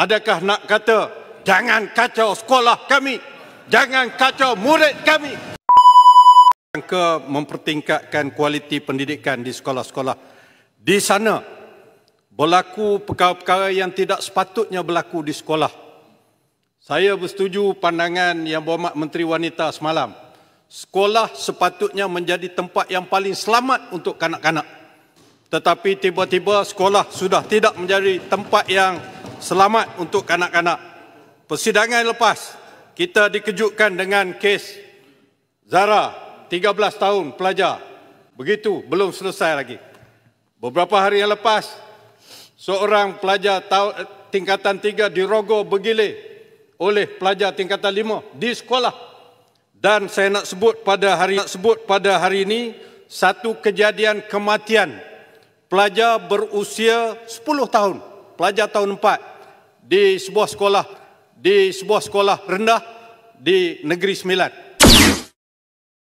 Adakah nak kata, jangan kacau sekolah kami, jangan kacau murid kami? Rangka mempertingkatkan kualiti pendidikan di sekolah-sekolah. Di sana berlaku perkara-perkara yang tidak sepatutnya berlaku di sekolah. Saya bersetuju pandangan yang berhormat Menteri Wanita semalam. Sekolah sepatutnya menjadi tempat yang paling selamat untuk kanak-kanak. Tetapi tiba-tiba sekolah sudah tidak menjadi tempat yang selamat untuk kanak-kanak. Persidangan lepas, kita dikejutkan dengan kes Zara, 13 tahun pelajar. Begitu, belum selesai lagi. Beberapa hari yang lepas, seorang pelajar tingkatan 3 dirogoh bergilir oleh pelajar tingkatan 5 di sekolah. Dan saya nak sebut pada hari ini satu kejadian kematian pelajar berusia 10 tahun, pelajar tahun 4 di sebuah sekolah rendah di Negeri Sembilan.